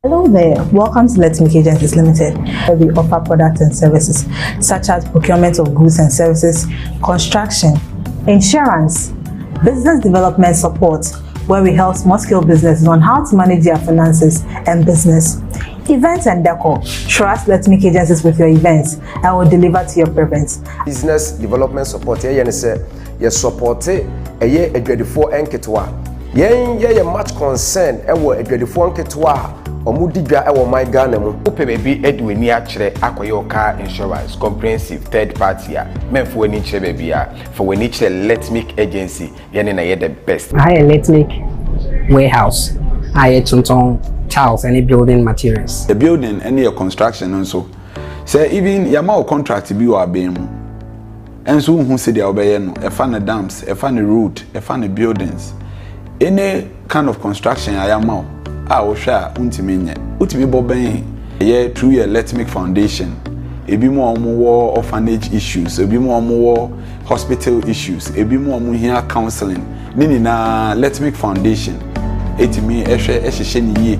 Hello there, welcome to Let's Make Agencies Limited, where we offer products and services such as procurement of goods and services, construction, insurance, business development support, where we help small-scale businesses on how to manage their finances and business, events and decor. Trust Let's Make Agencies with your events and we'll deliver to your preference. Business development support, you support a year a grade 4 enketwa. Ye much concern a grade 4 enketwa. Omudiga ewo my Ghana mu. Ope baby edweni akire akoyo car insurance comprehensive third party a menfo ani kire baby a for we ni kire Let's Make Agency yene na ye the best. I Let's Make warehouse. I Tonton Charles any building materials. The building any construction and so. Say even yama contract bi wa be mu. Enso hu se dia obeye no e fa na dams, e fa na road, e fa na buildings. Any kind of construction ayama wo hwa untimi nye utimi boben ye through your Let's Make Foundation ebi mo omo orphanage issues ebi mo omo hospital issues ebi mo omo here counseling nini na Let's Make Foundation etimi ehwehye ni ye.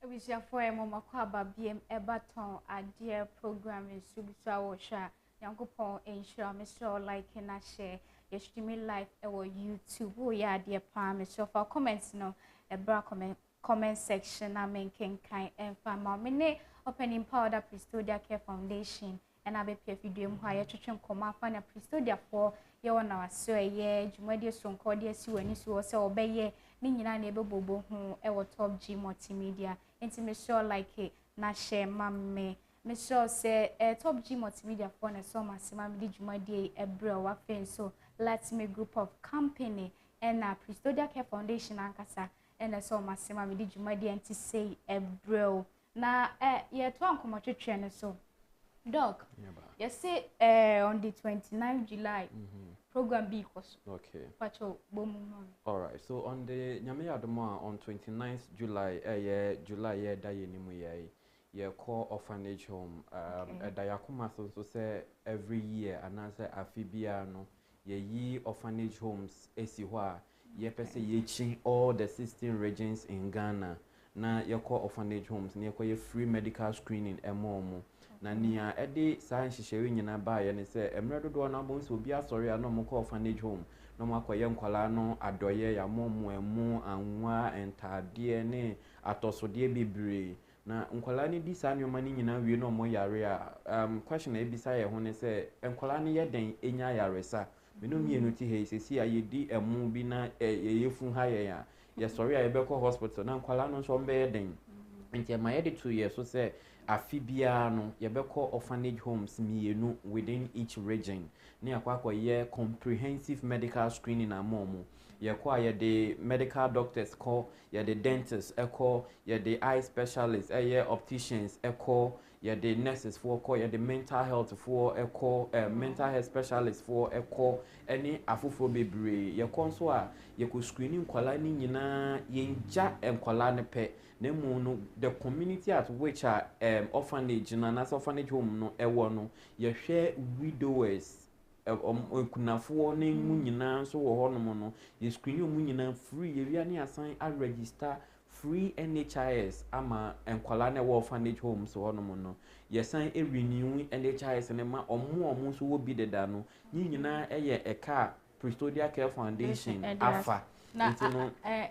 Ebisia for mama kwa ba biem ebaton adie program subisa wo sha yankopon ensure me so like na share yeshimi live e wo YouTube wo ya adie pa me so for comments no ebra comment section na menken kan emfa ma me ne opening powder Prestodea Care Foundation and abe pia video mu ha ye twetwe nkoma fa na Prestodea for ye wona waso ye dwumade sonko de asi wani so se obeye ni nyina na ebebobo ho e wo top G multimedia enti me sure like na share mamme me sure say top G multimedia for na so masema me dwumade ebre wa fen so Let's Make group of company and na Prestodea Care Foundation ankasa and so masema me dwumade enti say ebre na ye to ankoma twetwe ne so Doc, yes, say on the 29th July, program B was okay. Pacho Bomun. All right. So on the Nyame Adoma on 29th July, July daye nimu ye call orphanage home. Dayakuma so say every year and answer afibia no ye orphanage homes esiwa ye pese ye chin all the 16 regions in Ghana. Na ye call orphanage homes ne ye free medical screening emomo. Na nia edi sa nhihyewe nyina ba ye ne se emre dodo na bo nso obi asori ano mo orphanage home no makoye nkwala no adoye ya momo emu anwa entade ne atosode bebre na nkwala ni di sa nyoma ni nyina wie no mo yare a question e bisa ye ho ne se nkwala ni ye den enya yare sa me no mienu ti he sesi ayedi emu bi na yefu ha ye ya Yes, sorry, I be call hospital. Now, nkwala no so be den. Nti ma ye de 2 years so say afibia no ye be call orphanage homes mienu within each region. Ne akwa ye comprehensive medical screening amomo. Ye kwa ye the medical doctors call, ye the dentists call, ye the eye specialists, ye opticians call, ye the nurses for call, ye the mental health for call, mental health specialists for call, any afufo bebre. Ye konso a ye ko screening kwala ni nyina ye nja kwala ne pe. Nemu no the community at which are orphanage na na orphanage home no ewo no ye hwe widowers kunafo ne mu nyina so wo hono no ye screen mu nyina free ye wia ne asan a register free NHIS ama enkwala na wo orphanage home so hono no ye san e renew NHIS ne ma omo so wo bi deda no nyina eye eka Prestodea Care Foundation afa. Na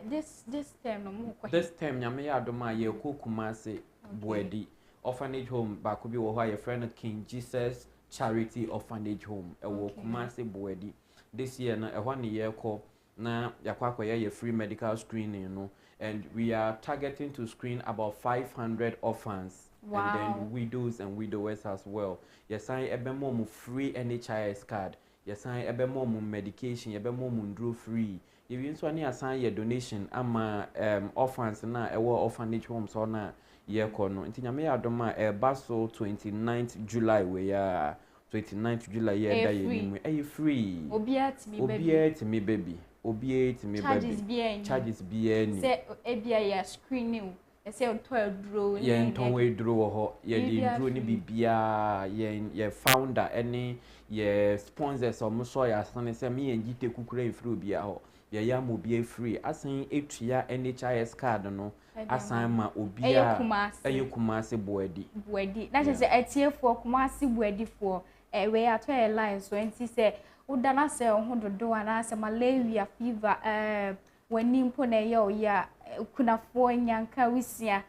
this term no mu kwa. This term nyame ya adoma ye ko Kumasi Boedi orphanage home ba ko bi wo ho ye friend King Jesus Charity Orphanage Home wo Kumasi Boedi. This year na ehwa ne ye ko na yakwa ye free medical screening no, and we are targeting to screen about 500 orphans. Wow. And then widows and widowers as well. Yes, I ebe mo free NHIS card. Yes, I ebe mo medication, ebe mo ndro free. If you want to assign your donation, ama orphans na ewo orphanage homes or na ye kono. Inti nyame adoma baso 29th July we ya 29th July ye da ye nimu. Free. Obiat me baby. Obiat me baby. Obiat me baby. Charges bien. Say ebia ya screening. Say on 12 draw. Ye ntonwe draw ho. Ye di draw ni bibia ye founder any ye sponsors or so ya sane say me ngite kukura ifru bia ho. Ye ya mo bia free. Asan etua NHIS card no. Asan ma obia eye Kumasi Boedi. Na je say etiefo Kumasi Boedi for we ato e line so enti say udana say ho dodo ana say malaria fever wani mpo na ye o ya kunafo nyanka wisia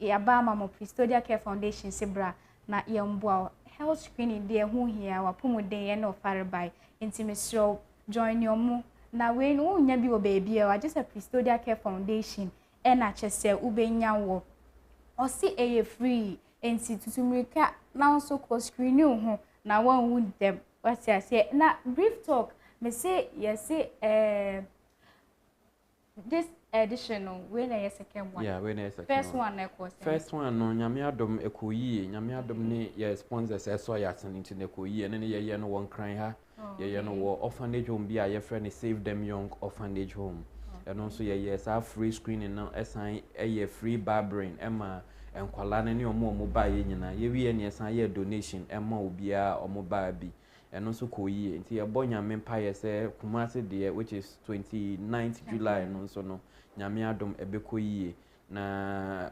ya ba mama Prestodea Care Foundation sebra na ye mboa health screening de ho hia wa pomoden ye na ofare by intimisro join yomu na we no nya bi wo baby e wa just a Prestodea Care Foundation e na chese ubenya wo o si eye free enti tutumrika na so ko screening ho na wan wound them what say na brief talk me say yes this additional when I second one. Yeah, when I second first one. First one no nyame adom ekoyi nyame adom ne ye sponsors eso ya saniti ne ekoyi ne ye no won kran ha ye no wo orphanage home bi a ye friend Save Them Young orphanage home. And also ye sa free screening now esan ye free barbering ema enkwala ne omo ba ye nyina ye wi ne esan ye donation ema obia omo ba bi. And also koyi nti ye bo nyame mpa ye se Kumasi de which is 29th July no so no nyame adom ebekoyi na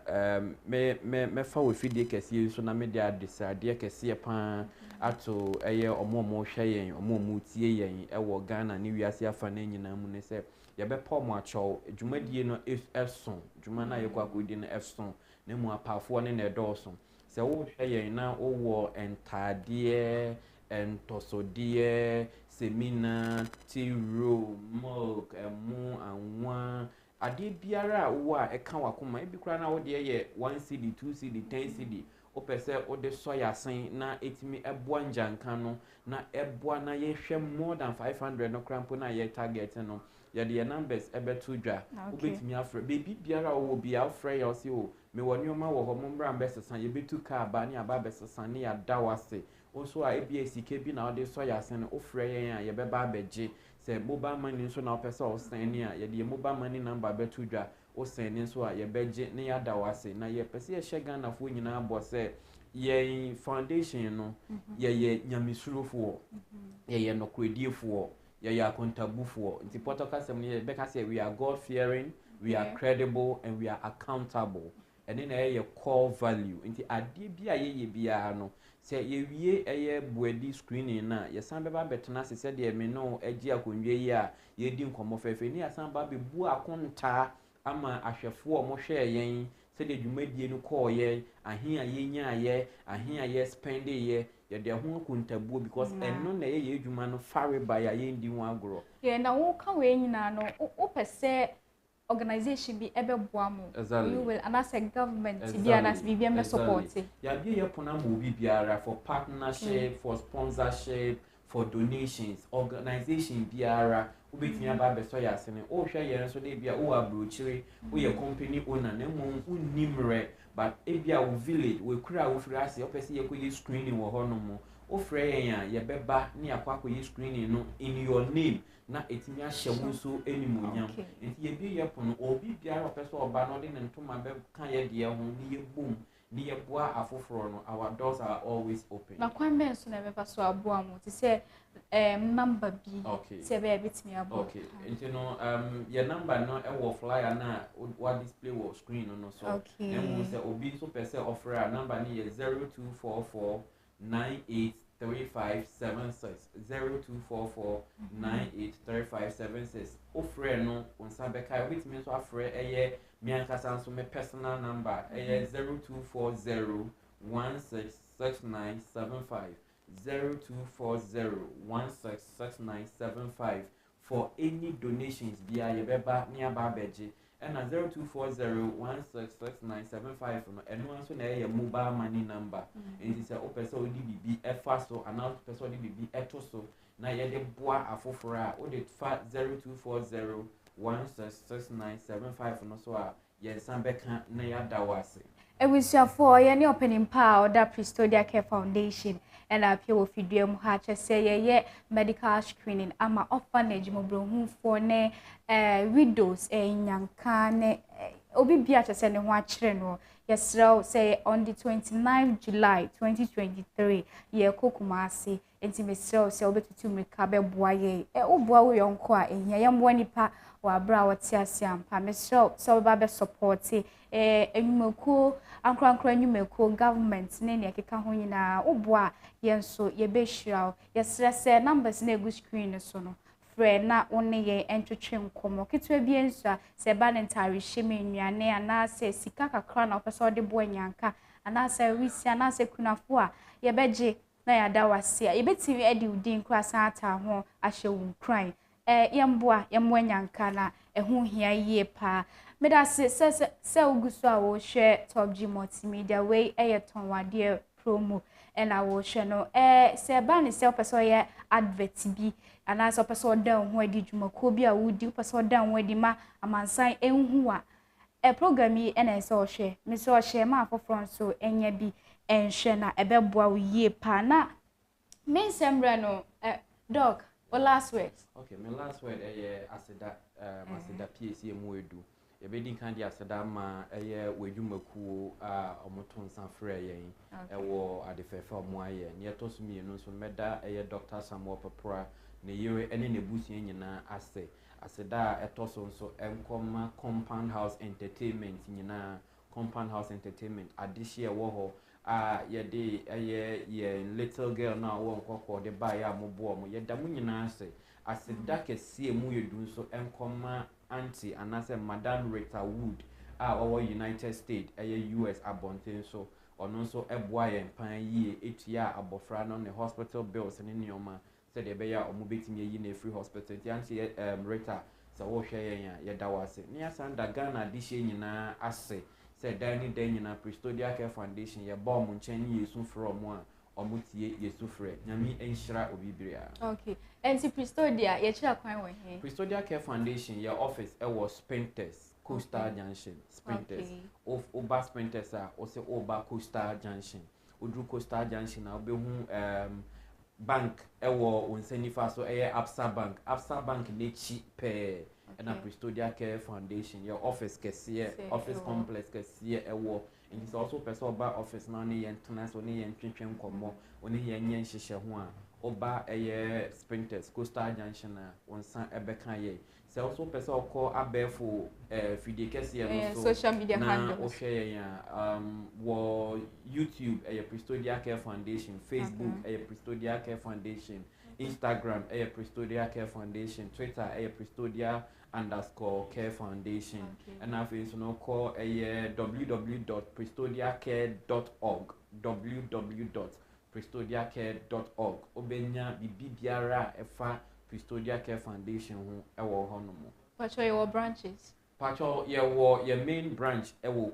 me fa we fidie kese so na me de adesade kese pa ato eye omo hwe yen omo tie yen ewo Ghana ni wiase afa na nyina mu ne se ye be pa mo acho dwumadie no efson dwuma na ye kwa akodi no efson na mu apafo ne na edoso se wo hwe yen na wo entade entosodie semina tiro milk emu anwa ade biara wo a eka wakoma ebi kura na wo de ye 1 cd 2 cd 10 cd opese o de soya sen na etimi eboa njanka no na eboa na ye hwe more than 500 no krampo na ye target no ye de numbers ebeto dwa obetimi afre baby biara wo bia afre ya osi o me woni oma wo ho mombra mbesesan ye betu ka ba ni aba besesan ni ya dawase also a ebsik bi na ode soya sen ofre yen a ye beba abeje se mobile money so na opese o sen ni a ye de mobile money number beto dwa o sen ni so a ye beje ni ya dawase na ye pese ye hye na fo nyina abo se ye foundation no ye nyamisurofo ye nokwediefo ye accountable nti potokasem ni be ka say we are God fearing, we are credible, and we are accountable. And then a core value nti ade bia ye bia no se ye wie eye Boedi screening na ye san beba betena se de me no agi akonwe yi a ye di nkomo fefe ni asan ba be bu akonta ama ahwefo mo hwe yen se de dwumadie no call ye ahen a ye nya ye ahen a ye spend ye de ho akontabuo because eno na ye dwuma no fare ba ya ye ndi ho agro ye na wo ka we nyina no o pese organization be ebe boamu. Exactly. You will, and as a government, Exactly. be and as BBM support. Yeah, be a pona movie biara for partnership, for sponsorship, for donations, organization biara. Ubetimi aba beso ya sene. O hwe ye so de bia o abrochire, o ye company owner na mum unimre, but ebia wo village, we kura wo firi ase, opese ye koye screening wo hono mo. O frɛ yɛn a yɛbɛba ne akwa akɔyɛ screening no in your name na etimi ahyɛ wo nso animonyam nti yɛbi yɛ pono obi biara ɔpɛ sɛ ɔba no de ne ntoma bɛka yɛ deɛ ho ne yɛbom ne yɛboa afoforo no our doors are always open na kwan bɛn so na ɛbɛba so aboa mo te sɛ number bi sɛ ɛbɛyɛ bitimi aboa okay nti no yɛ number no ɛwɔ flyer na wa display wɔ screen no so na mu sɛ obi nso pɛ sɛ ɔfrɛ a number no yɛ 0244 983576 0244 983576 ofre no onsa beka obetimi so afre eye mi ankasa nso me personal number eye 0240 166975 0240166975 for any donations via yebeba ni aba abeje and 0240166975 no eno anso na your mobile money number and it say o person odi bibi efa so and now person odi bibi eto so na ye de boa afoforo a o de fa 0240166975 no so a ye san beka na ya dawase for any opening power that Prestodea Care Foundation and appear with video much say ye medical screening ama orphanage mo brohu for ne widows nyanka ne obi bia chese ne ho akire no yesrew say on the 29th July 2023 ye kokumase entimesrew say obetutu mrika beboa ye oboa wo yonko a ehia ye mbo nipa wa bra wote ase ampa mesrew so ba support enyumako ankrankra enyumako government ne ne keka ho nyina oboa yenso ye be hiraw yesre say numbers na egu screen so no frɛ na one ye entwetwe nkomo ketwa bi enso se ba ne ntare hyeme nnuane ana se sika kakra na opese ode bo anyanka ana se wisi ana se kunafo a ye beje na ya da wase a ye betimi edi udin kra san ata ho ahye wo kran yemboa yemwo anyanka na eho hia yie pa meda se uguso a wo hwe Top G multimedia we eyeton wade promo na wo hwe no se ba ne se opese ye advert bi ana so pese odan ho adi dwumako bi a wudi pese odan ho adi ma amansan enhu a program yi na se ohwe me se ohwe ma afoforo so enya bi enhwe na ebeboa wo yie pa na me sembre no dog o last words okay my last word aseda aseda PAC mu edu yebedi kan di aseda ma wedwumakuo a omoton san frɛ yɛn ɛwɔ adefefa mu ayɛ ne yɛtɔ so mienu so meda Dr. Samuel Papra ne yere ene ne busia nyina ase aseda ɛtɔ so nso enkoma Compound House Entertainment nyina Compound House Entertainment adihye ɛwɔ hɔ a yɛde ye little girl na wo nkɔkɔ de ba ya mobo mo yɛda mu nyina ase aseda kɛse mu yɛdu nso enkoma auntie anase Madam Rita Wood a ɔwɔ United States US abonten so ɔno nso ɛboa yɛn pan yie etua abofra no ne hospital bills ne nioma said the beya or mobility in a free hospital. Yanti Rita, so what share yada was it. Near Sanda Ghana, this year, I say, said Danny Daniel, Prestodea Care Foundation, your bomb on Cheney, you soon from one, or Mutie, you suffer. Yami and Shra Obibria. Okay, and see Prestodea, your child quite with him. Prestodea Care Foundation, your office, was Sprinters, Coastal Junction, Sprinters, of Oba Sprinters, also Oba Coastal Junction. Udru Coastal Junction, I'll be bank ewo unsenifa so Absa Bank nechi pe na Prestodea Care Foundation your office kesiye office complex kesiye ewo and it's also person oba office na ne yentena so ne yentwetwe nkomo oni yenye nhyehyɛ ho a oba Sprinters Coastal Junction na wonsan ebeka ye se also person okɔ abefo fidie kesiye no so social media handles na ohwɛ ya wo YouTube Prestodea Care Foundation, Facebook Prestodea Care Foundation, Instagram Prestodea Care Foundation, Twitter Prestodea_Care Foundation, and now you know call www.prestodeacare.org www.prestodeacare.org obenya bibiara efa Prestodea Care Foundation ho ewo honomo. What are your branches? Pacho your main branch ewo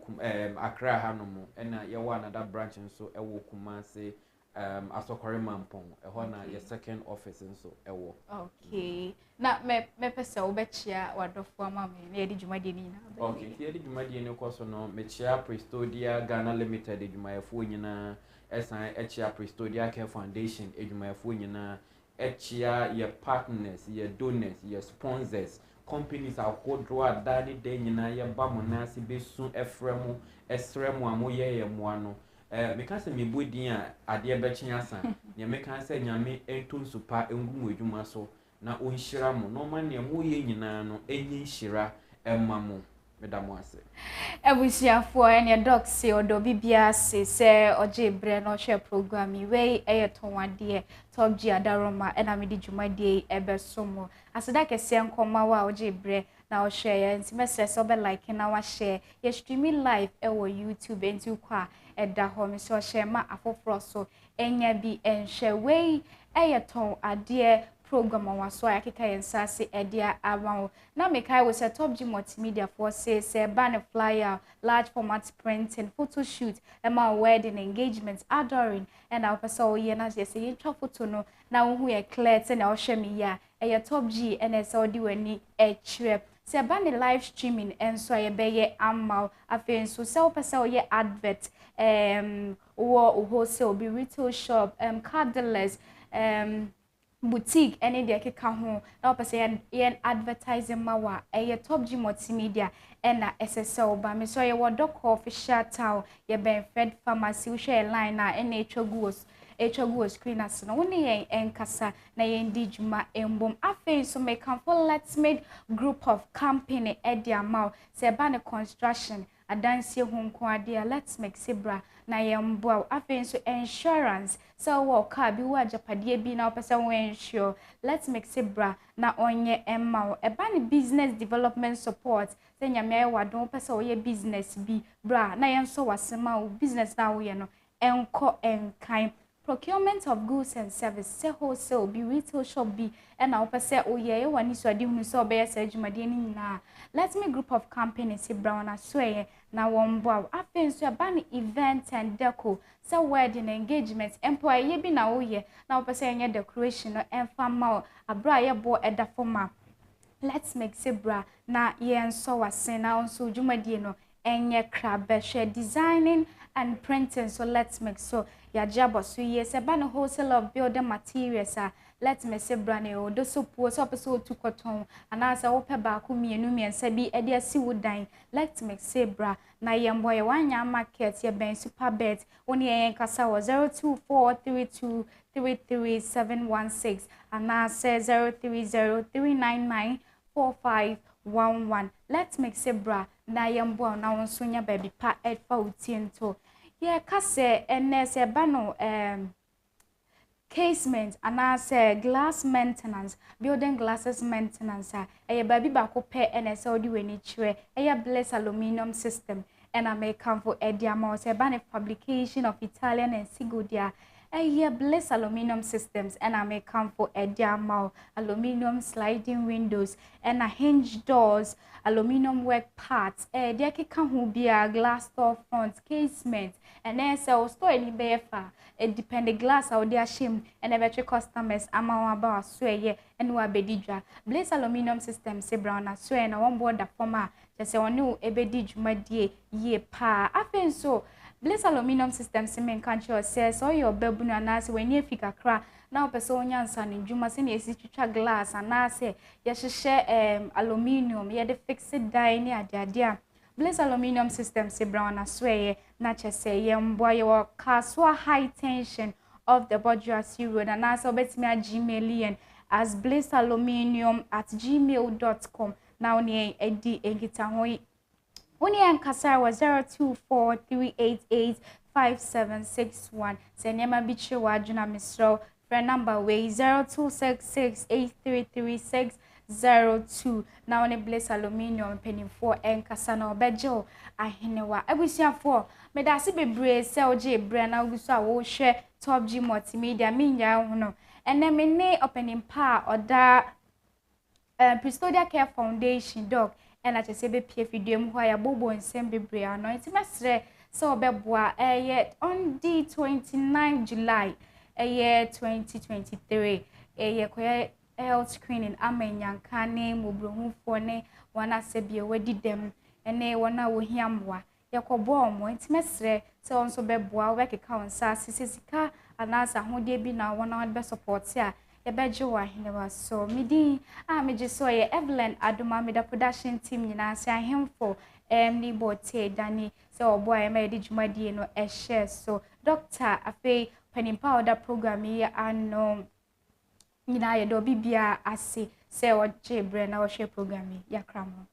Accra Hanomo and your another branch and so ewo Kumasi Asokore Mampong na your second office and so ewo. Okay. Na me pese obechia wadofo ama me edi dwumade ni na. Okay, edi dwumade ni ko so no me chia Prestodea Ghana Limited dwumayefo nyina esan echia Prestodea Care Foundation dwumayefo nyina echia your partners, your donors, your sponsors companies akodro adani de nyina ye ba mo na se besu efremu esremu amoye ye mo ano me kan se me bodin a ade be kyen asa ne me kan se nyame entonsu pa engumu adwuma so na onhyira mo no ma ne mo ye nyina no enyi hyira emma mo medamo ase Ebusiafo ene doc se odo bibia se oje bre no hwe program we eyeton wade top G adaroma ena me di dwumade ebesomo aseda kese nkoma wa oje bre na o share nti message obe like na wa share ye streaming live ewo YouTube enti kwa eda ho me so share ma afoforo so enya bi enhwe we eyeton ade program on so akeka yensase edia around na mekai we set top G multimedia for say banner flyer large format printing photo shoot ema wedding engagement adoring and our person ye na say yin twa photo no na wo hu ye clear say na wo hwe me ya e top G NSL di wani e chire say banner live streaming enso ye be ye amal afen so say person ye advert wo wholesale be retail shop car dealers boutique any de keka ho na opese yen advertising mawa top G multimedia na SSL ba me so ye wodok official town ye ben Fed pharmacy wo share line na etwagu screen as no woni yen enkasa na yen di djuma embom afen so me can for let's make group of company e dia maw se ba ne construction adansie ho nko ade let's make zebra na yemboa afen so insurance so wo car bi wa japade bi na opese wo insure let's make zebra na onye emma e ba ne business development support se nyame wa don opese wo ye business bi bra na yen so wasema wo business na wo ye no enko enkan procurement of goods and services say wholesale be retail shop be and na opese oye wani so ade hunu so obe say adwumade ni nyina let me group of companies say brown asweye na wombo afen so aba ni event and deco say wedding engagement employee bi na oye na opese enye decoration no enfama abra ye bo eda forma let's make zebra na yen so wasen na onso adwumade no enye krabe share designing and printing so let's make so ya jabo so yes eba no wholesale of building materials let's make zebra ne o do so po so person otu koton anasa wo pe ba ku mienu miensa bi e de asi wodan let's make zebra na yembo ye wanya market ye ben super bet woni yen kasa wo 0243233716 anasa 0303994511 let's make zebra na yembo na wonso nya baby pa edfa utiento ye kase ns ba no casement anase glass maintenance building glasses maintenance eye baby ba ko pe ns odi weni chire eye bless aluminum system and American for ediama se ba ne fabrication of Italian and Sigodia eye bless aluminum systems and American for ediama aluminum sliding windows and a hinge doors aluminum work parts de keka ho bia glass door front casement and then so store any befa it depend the glass out there shame and eventually customers ama ba so ye and wa bedidwa bless aluminum system se brown na so na one board da forma se onu ebedi dwumadie ye pa afen so bless aluminum system se men country say so your babu na na se when ye fika kra na opese onyansa ne dwuma se ne esi twitwa glass ana se ye hye aluminum ye de fixed die ne ade bless aluminum system se brown na sweye na chese ye mboa ye wo kaswa high tension of the Bourgeoisie road and also betimi a gmail as blessaluminium@gmail.com now ni edi engita ho Oni ankasa wa 0243885761 senyama biche wa aduna misro friend number way 0266833602 na oni bless aluminium penny 4 enkasa na obejo ahenewa abusiafo medase bebre se oje bre na oguso a wo hwe top G multimedia minya ho no ene me ne opening pa oda Prestodea Care Foundation dog ena che se be pie fidie mu ho ya bobo nsem bebre ano enti mesre se obeboa on the 29 July 2023 koye health screening amenyanka ne mobrohufo ne wana sebie wadi dem ene wana wohiamwa yakobo omo enti mesre se onso beboa we keka onsa sisika anasa hodie bi na wana be support ya yabeje wa hinewa so midi meje so ye Evelyn Adoma meda production team nyina se ahemfo ni bote dani se obo ay ma di dwumadie no share so doctor afei panimpa oda program yi ano nyina ye do bibia ase se o je bre na o share program yi yakramo